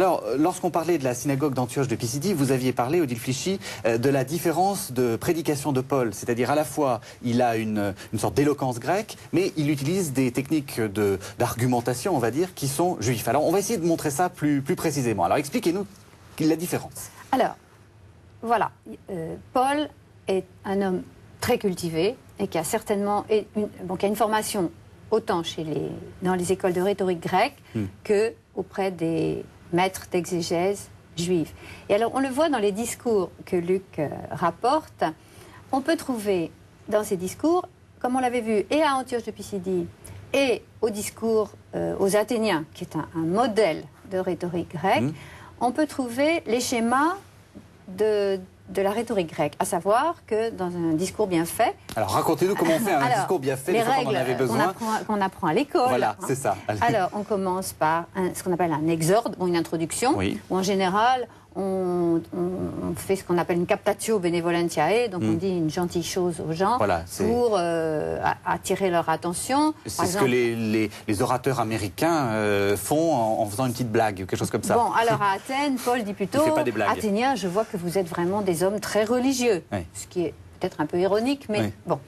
Alors, lorsqu'on parlait de la synagogue d'Antioche de Pisidie, vous aviez parlé, Odile Flichy, de la différence de prédication de Paul. C'est-à-dire, à la fois, il a une sorte d'éloquence grecque, mais il utilise des techniques d'argumentation, on va dire, qui sont juives. Alors, on va essayer de montrer ça plus précisément. Alors, expliquez-nous la différence. Alors, voilà. Paul est un homme très cultivé et qui a certainement qui a une formation autant dans les écoles de rhétorique grecque que auprès des maîtres d'exégèse juifs. Et alors, on le voit dans les discours que Luc rapporte, on peut trouver dans ces discours, comme on l'avait vu et à Antioche de Pisidie et au discours aux Athéniens, qui est un modèle de rhétorique grecque, on peut trouver les schémas de la rhétorique grecque, à savoir que dans un discours bien fait... Alors racontez-nous comment on fait un discours bien fait, les règles qu'on en avait besoin. Qu'on apprend à l'école. Voilà, c'est ça. Allez. Alors on commence par ce qu'on appelle un exorde, ou une introduction, où en général on fait ce qu'on appelle une captatio benevolentiae, donc on dit une gentille chose aux gens pour attirer leur attention. C'est ce que les orateurs américains font en faisant une petite blague, quelque chose comme ça. Bon, alors à Athènes, Paul dit plutôt « Athéniens, je vois que vous êtes vraiment des hommes très religieux », ce qui est peut-être un peu ironique, mais bon.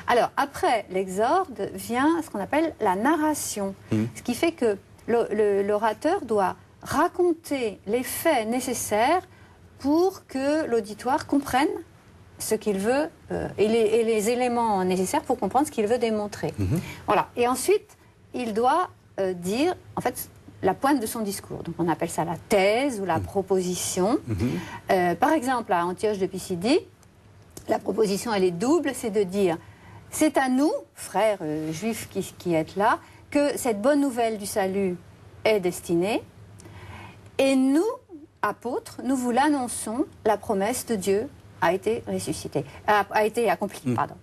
Alors après l'exorde vient ce qu'on appelle la narration, ce qui fait que l'orateur doit raconter les faits nécessaires pour que l'auditoire comprenne ce qu'il veut et les éléments nécessaires pour comprendre ce qu'il veut démontrer. Voilà. Et ensuite, il doit dire, en fait, la pointe de son discours. Donc on appelle ça la thèse ou la proposition. Par exemple, à Antioche de Pisidie, la proposition, elle est double, c'est de dire, c'est à nous, frères juifs qui êtes là, que cette bonne nouvelle du salut est destinée. Et nous, apôtres, nous vous l'annonçons, la promesse de Dieu a été ressuscitée, a été accomplie. Pardon.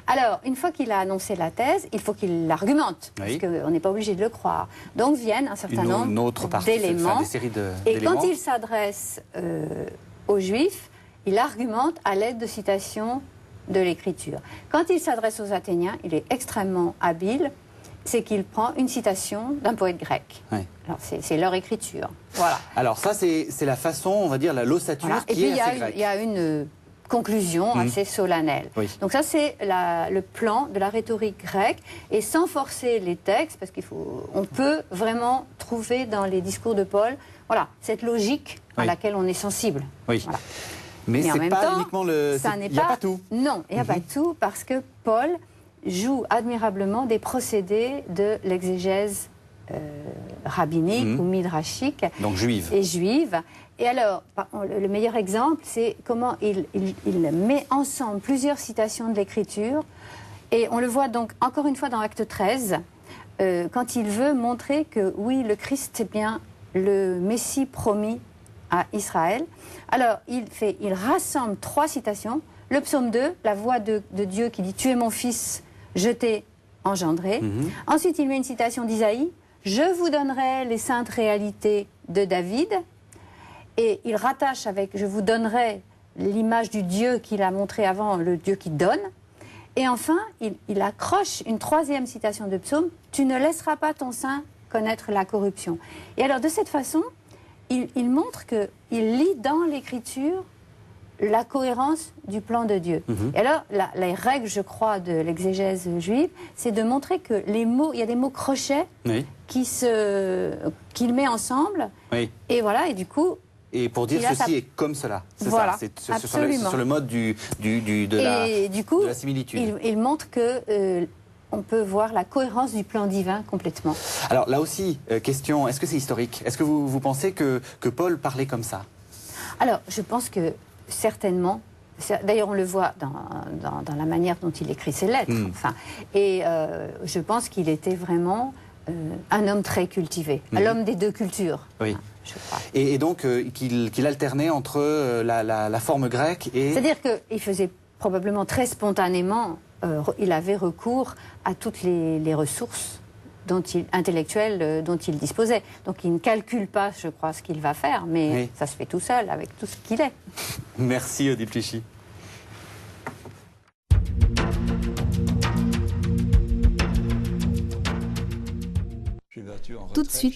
Alors, une fois qu'il a annoncé la thèse, il faut qu'il l'argumente, parce qu'on n'est pas obligé de le croire. Donc viennent un certain nombre d'éléments. Et quand il s'adresse aux Juifs, il argumente à l'aide de citations de l'Écriture. Quand il s'adresse aux Athéniens, il est extrêmement habile. C'est qu'il prend une citation d'un poète grec. Alors c'est leur écriture. Voilà. Alors ça, c'est la façon, on va dire, la l'ossature qui est assez grecque. Il y a une conclusion assez solennelle. Donc ça, c'est le plan de la rhétorique grecque. Et sans forcer les textes, parce on peut vraiment trouver dans les discours de Paul, voilà, cette logique à laquelle on est sensible. Voilà. Mais c'est pas uniquement le... Il n'y a pas tout. Non, il n'y a pas tout, parce que Paul joue admirablement des procédés de l'exégèse rabbinique ou midrashique. Donc juive. Et juive. Et alors, le meilleur exemple, c'est comment il met ensemble plusieurs citations de l'Écriture. Et on le voit donc encore une fois dans Acte 13, quand il veut montrer que oui, le Christ est bien le Messie promis à Israël. Alors, il rassemble 3 citations. Le psaume 2, la voix de Dieu qui dit « Tu es mon fils, je t'ai engendré ». Ensuite, il met une citation d'Isaïe « Je vous donnerai les saintes réalités de David ». Et il rattache avec « Je vous donnerai l'image du Dieu qu'il a montré avant, le Dieu qui donne ». Et enfin, il accroche une 3e citation de psaume « Tu ne laisseras pas ton sein connaître la corruption ». Et alors, de cette façon, il montre qu'il lit dans l'Écriture la cohérence du plan de Dieu. Et alors, les règles, je crois, de l'exégèse juive, c'est de montrer que les mots, il y a des mots crochets qu'il met ensemble. Et voilà, et du coup... Et pour dire ceci est comme cela. C'est voilà, ça. C'est sur le mode de la similitude. Il montre que... on peut voir la cohérence du plan divin complètement. Alors là aussi, question, est-ce que c'est historique? Est-ce que vous pensez que Paul parlait comme ça? Alors, je pense que certainement. D'ailleurs, on le voit dans la manière dont il écrit ses lettres. Et je pense qu'il était vraiment un homme très cultivé, l'homme des 2 cultures. Je crois. Et donc, qu'il alternait entre la forme grecque et... C'est-à-dire qu'il faisait probablement très spontanément... il avait recours à toutes les ressources intellectuelles dont il disposait. Donc il ne calcule pas, je crois, ce qu'il va faire, mais ça se fait tout seul, avec tout ce qu'il est. Merci, Odile Flichy. Tout de suite,